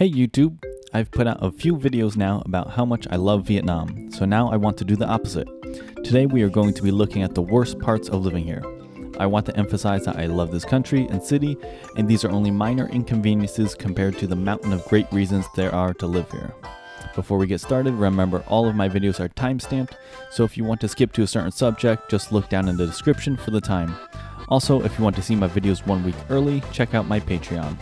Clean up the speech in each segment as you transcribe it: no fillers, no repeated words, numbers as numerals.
Hey YouTube, I've put out a few videos now about how much I love Vietnam, so now I want to do the opposite. Today we are going to be looking at the worst parts of living here. I want to emphasize that I love this country and city, and these are only minor inconveniences compared to the mountain of great reasons there are to live here. Before we get started, remember all of my videos are time-stamped, so if you want to skip to a certain subject, just look down in the description for the time. Also, if you want to see my videos 1 week early, check out my Patreon.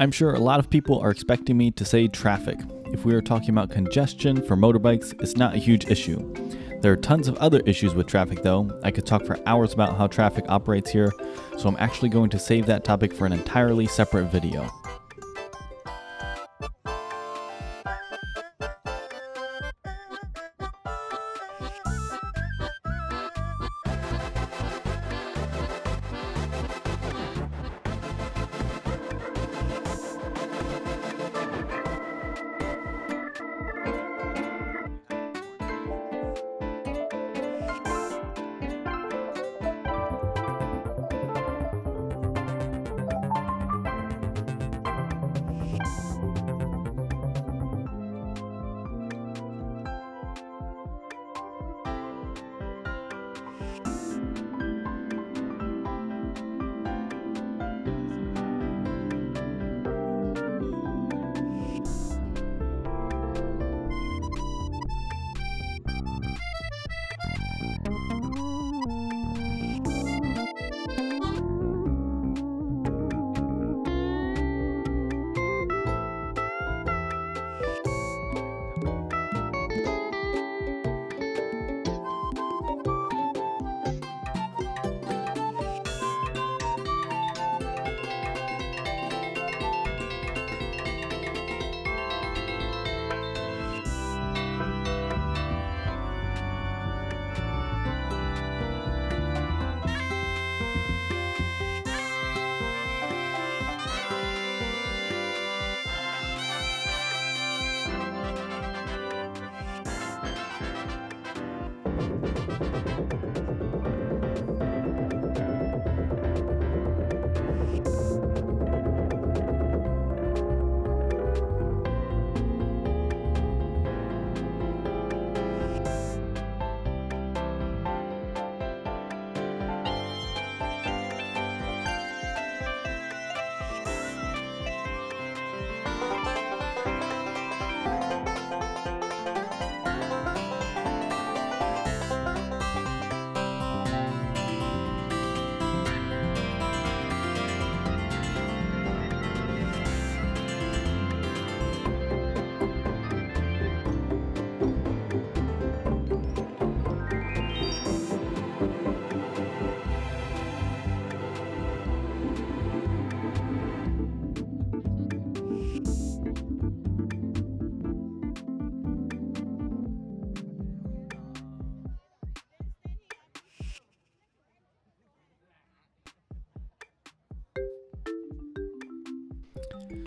I'm sure a lot of people are expecting me to say traffic. If we are talking about congestion for motorbikes, it's not a huge issue. There are tons of other issues with traffic though. I could talk for hours about how traffic operates here, so I'm actually going to save that topic for an entirely separate video.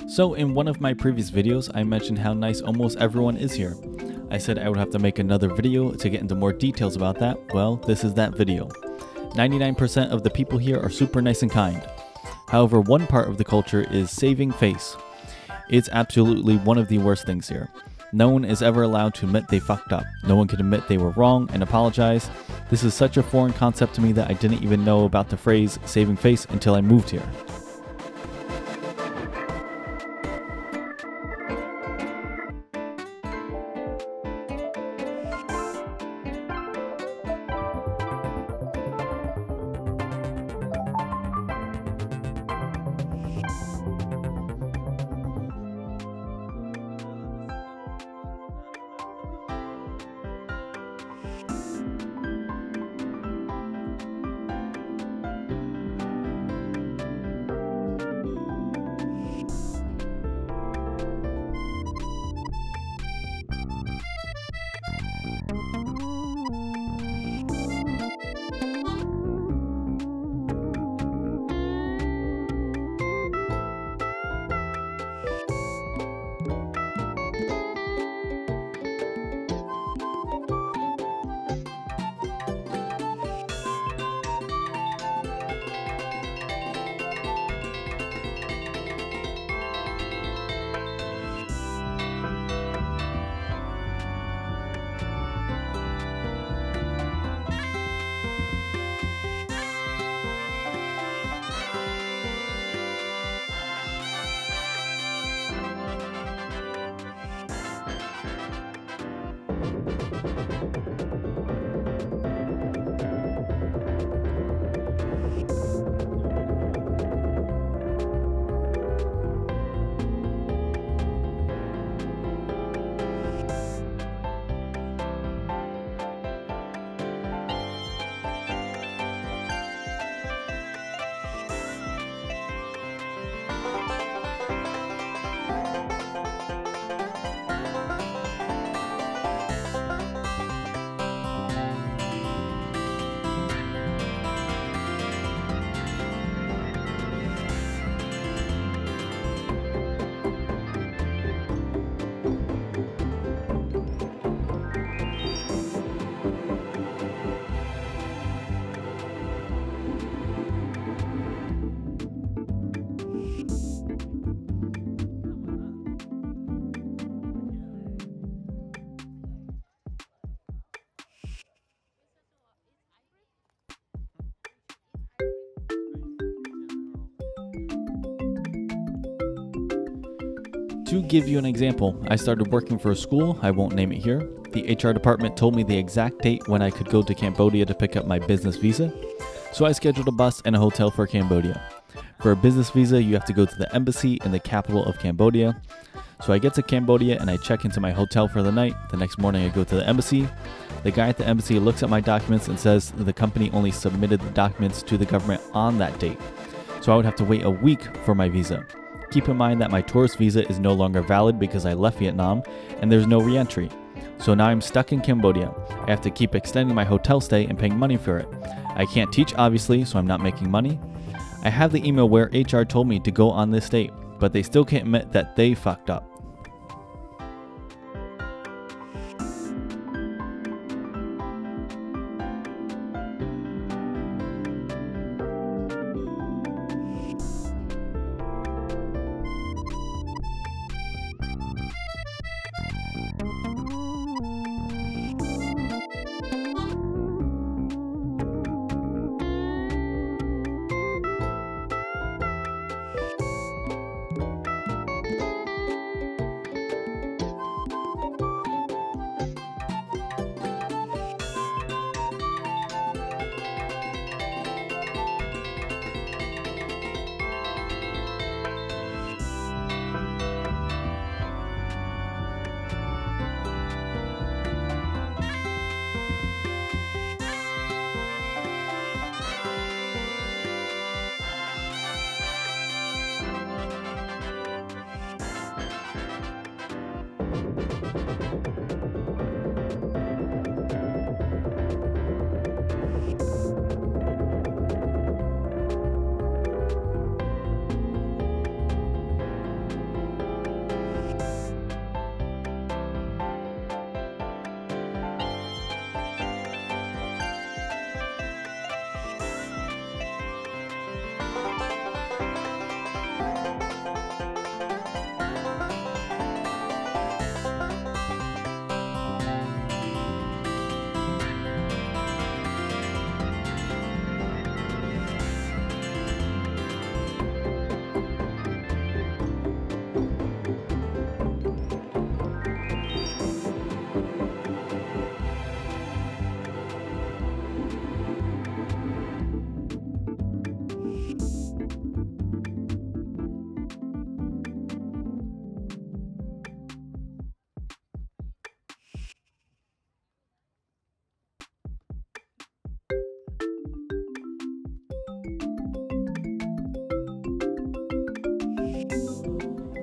So in one of my previous videos, I mentioned how nice almost everyone is here. I said I would have to make another video to get into more details about that. Well, this is that video. 99% of the people here are super nice and kind. However, one part of the culture is saving face. It's absolutely one of the worst things here. No one is ever allowed to admit they fucked up. No one can admit they were wrong and apologize. This is such a foreign concept to me that I didn't even know about the phrase saving face until I moved here. To give you an example, I started working for a school, I won't name it here. The HR department told me the exact date when I could go to Cambodia to pick up my business visa, so I scheduled a bus and a hotel for Cambodia. For a business visa, you have to go to the embassy in the capital of Cambodia. So I get to Cambodia and I check into my hotel for the night. The next morning I go to the embassy. The guy at the embassy looks at my documents and says the company only submitted the documents to the government on that date. So I would have to wait a week for my visa. Keep in mind that my tourist visa is no longer valid because I left Vietnam and there's no re-entry. So now I'm stuck in Cambodia. I have to keep extending my hotel stay and paying money for it. I can't teach obviously, so I'm not making money. I have the email where HR told me to go on this date, but they still can't admit that they fucked up.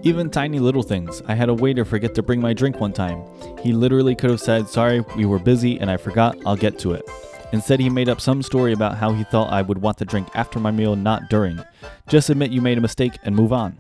Even tiny little things. I had a waiter forget to bring my drink one time. He literally could have said, "Sorry, we were busy and I forgot, I'll get to it." Instead, he made up some story about how he thought I would want to drink after my meal, not during. Just admit you made a mistake and move on.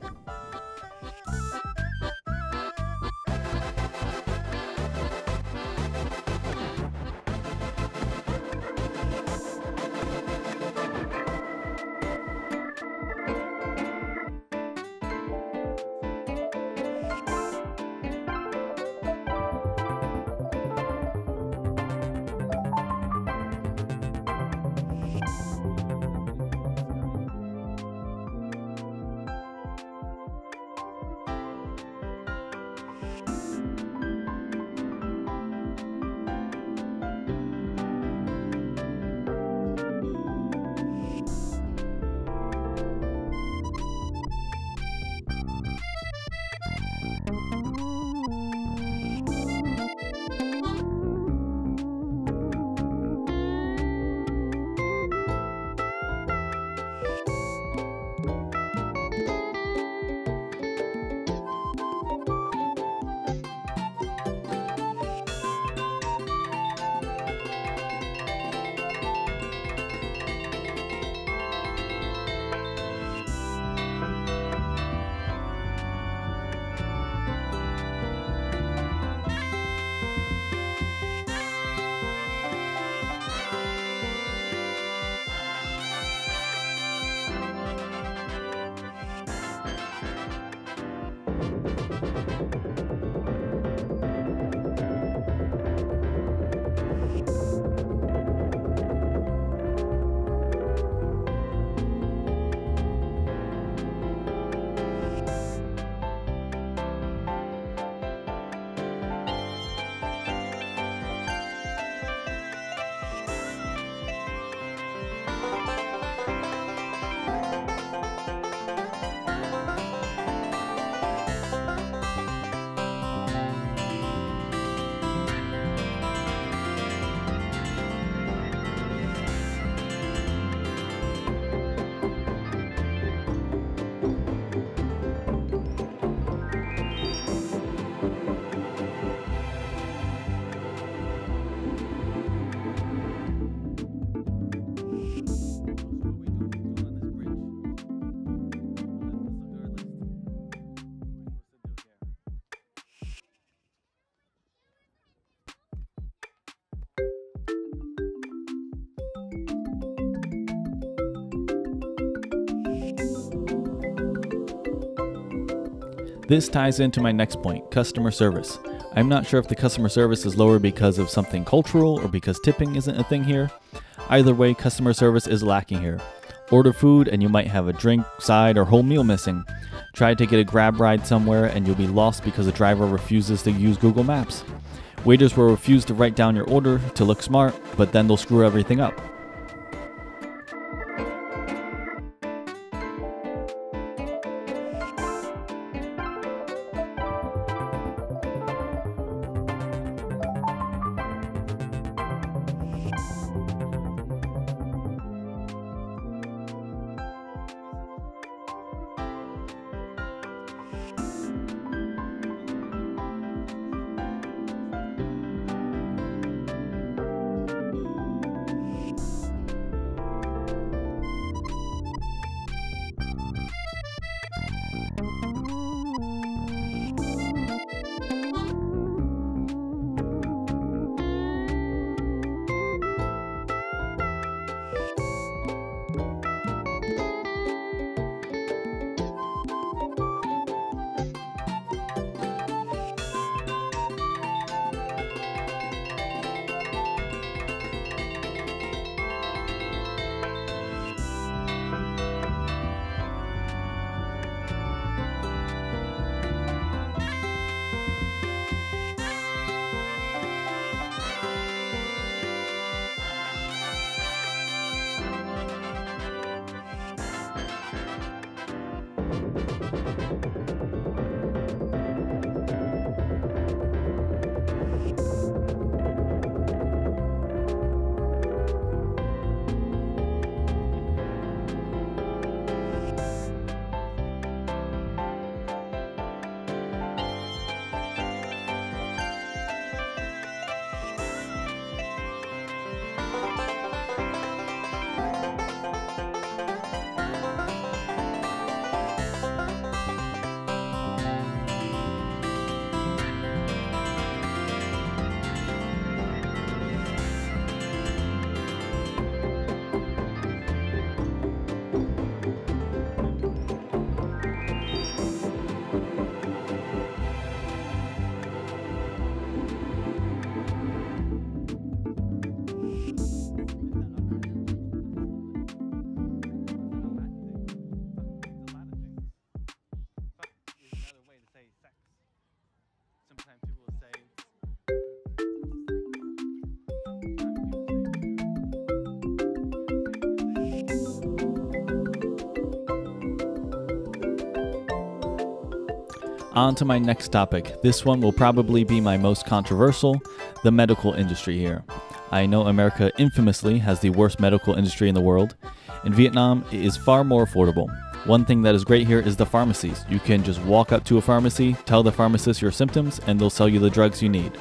This ties into my next point, customer service. I'm not sure if the customer service is lower because of something cultural or because tipping isn't a thing here. Either way, customer service is lacking here. Order food and you might have a drink, side, or whole meal missing. Try to get a grab ride somewhere and you'll be lost because the driver refuses to use Google Maps. Waiters will refuse to write down your order to look smart, but then they'll screw everything up. On to my next topic. This one will probably be my most controversial, the medical industry here. I know America infamously has the worst medical industry in the world. In Vietnam, it is far more affordable. One thing that is great here is the pharmacies. You can just walk up to a pharmacy, tell the pharmacist your symptoms, and they'll sell you the drugs you need.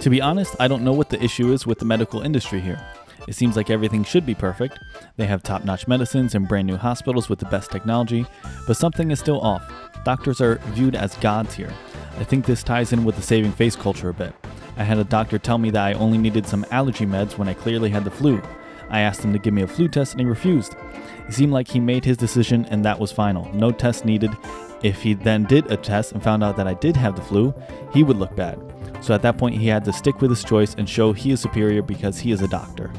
To be honest, I don't know what the issue is with the medical industry here. It seems like everything should be perfect. They have top-notch medicines and brand new hospitals with the best technology, but something is still off. Doctors are viewed as gods here. I think this ties in with the saving face culture a bit. I had a doctor tell me that I only needed some allergy meds when I clearly had the flu. I asked him to give me a flu test and he refused. It seemed like he made his decision and that was final. No test needed. If he then did a test and found out that I did have the flu, he would look bad. So at that point he had to stick with his choice and show he is superior because he is a doctor.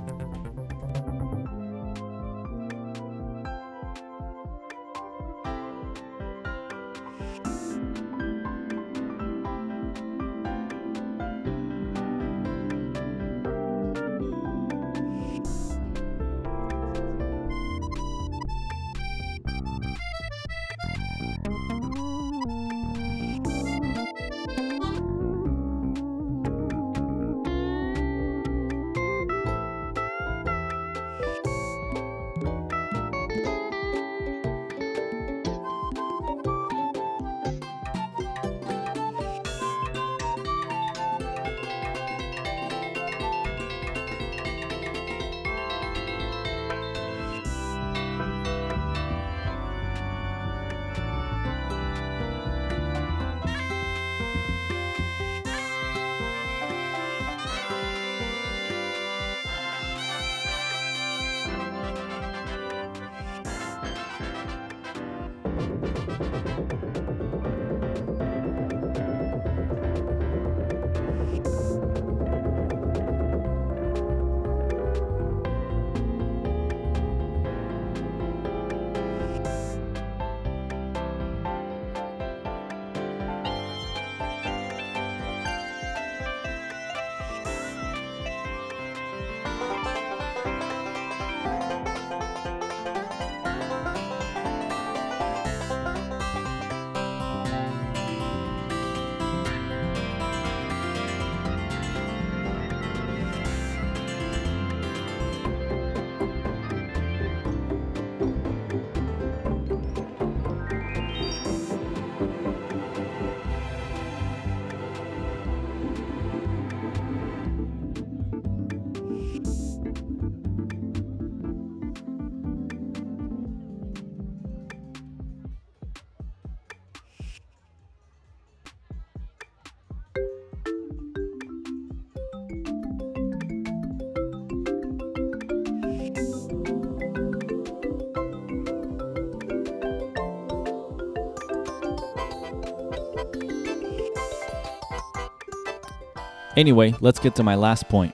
Anyway, let's get to my last point.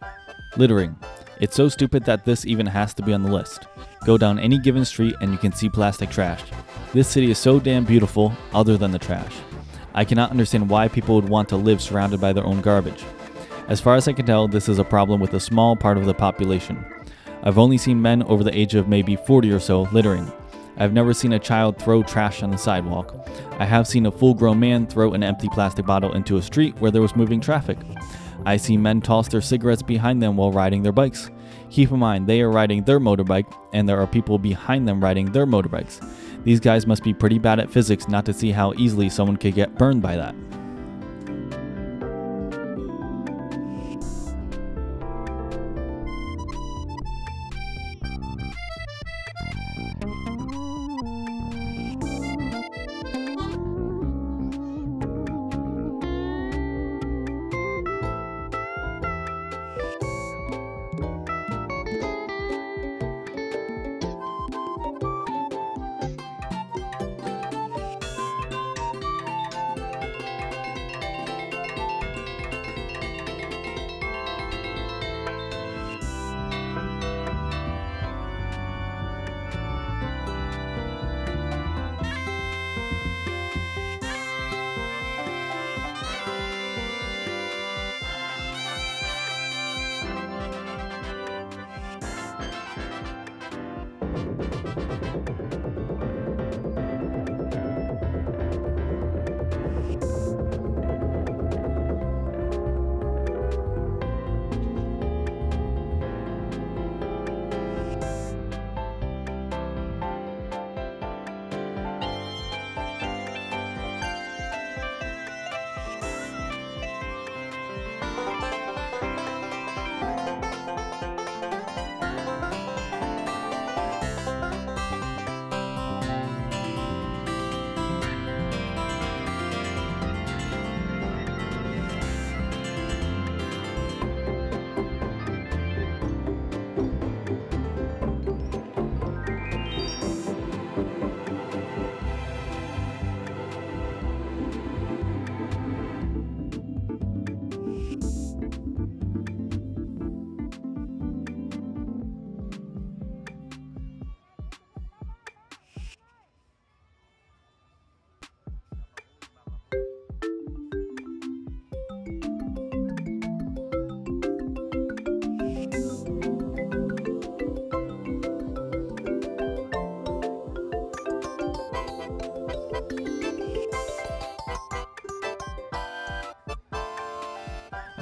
Littering. It's so stupid that this even has to be on the list. Go down any given street and you can see plastic trash. This city is so damn beautiful, other than the trash. I cannot understand why people would want to live surrounded by their own garbage. As far as I can tell, this is a problem with a small part of the population. I've only seen men over the age of maybe 40 or so littering. I've never seen a child throw trash on the sidewalk. I have seen a full-grown man throw an empty plastic bottle into a street where there was moving traffic. I see men toss their cigarettes behind them while riding their bikes. Keep in mind, they are riding their motorbike, and there are people behind them riding their motorbikes. These guys must be pretty bad at physics not to see how easily someone could get burned by that.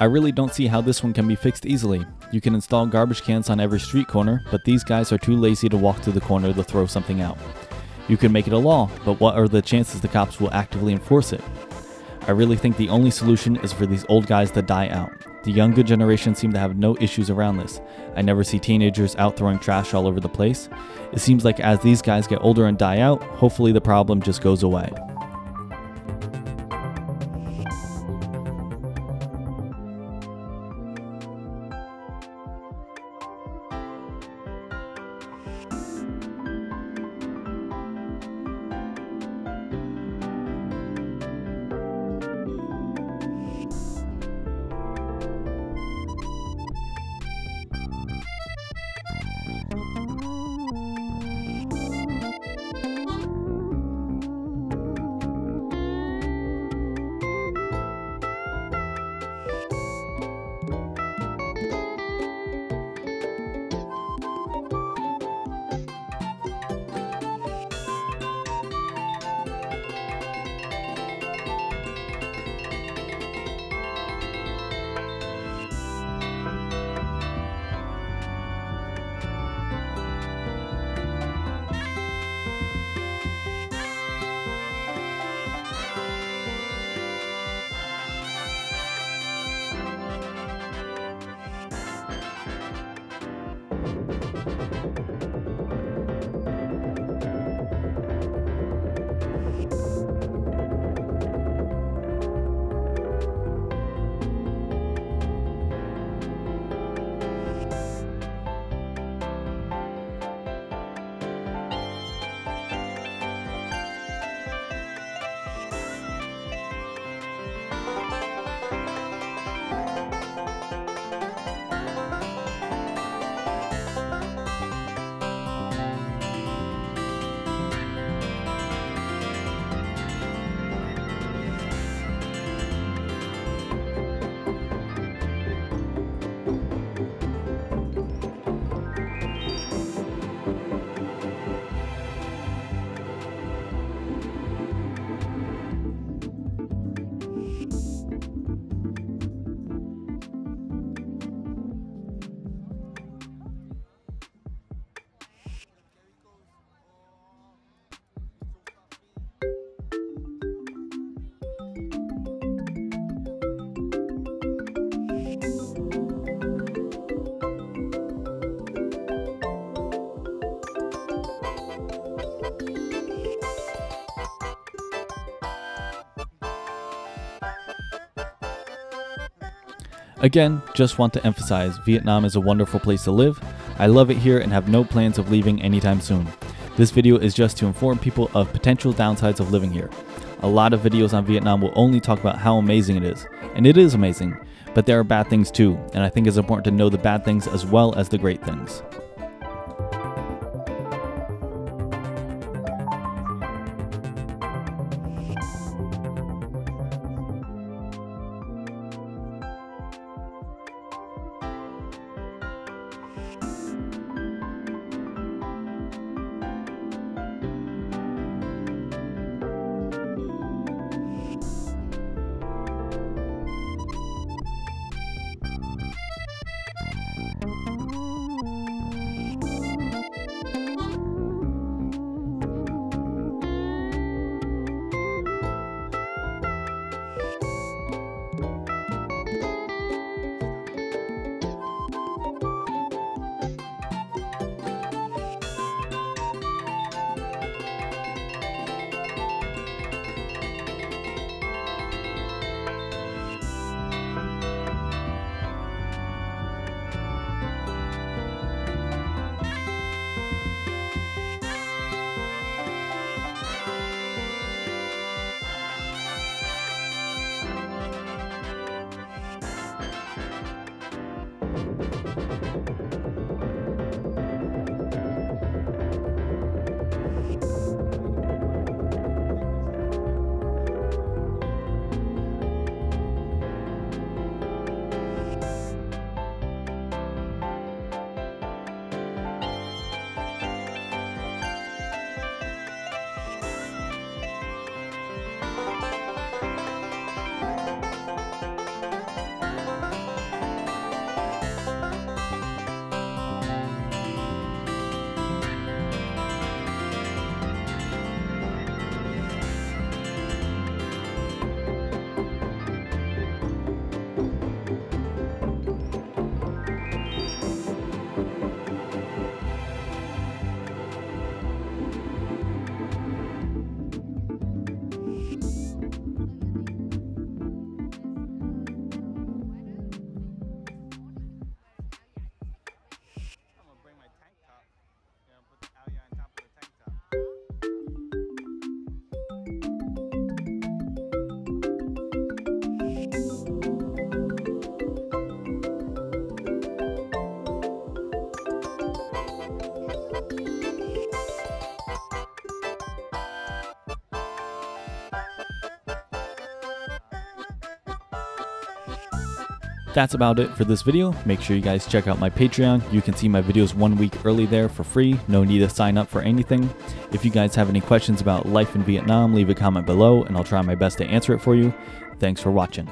I really don't see how this one can be fixed easily. You can install garbage cans on every street corner, but these guys are too lazy to walk to the corner to throw something out. You can make it a law, but what are the chances the cops will actively enforce it? I really think the only solution is for these old guys to die out. The younger generation seem to have no issues around this. I never see teenagers out throwing trash all over the place. It seems like as these guys get older and die out, hopefully the problem just goes away. Again, just want to emphasize, Vietnam is a wonderful place to live. I love it here and have no plans of leaving anytime soon. This video is just to inform people of potential downsides of living here. A lot of videos on Vietnam will only talk about how amazing it is, and it is amazing, but there are bad things too, and I think it's important to know the bad things as well as the great things. That's about it for this video. Make sure you guys check out my Patreon. You can see my videos 1 week early there for free. No need to sign up for anything. If you guys have any questions about life in Vietnam, leave a comment below and I'll try my best to answer it for you. Thanks for watching.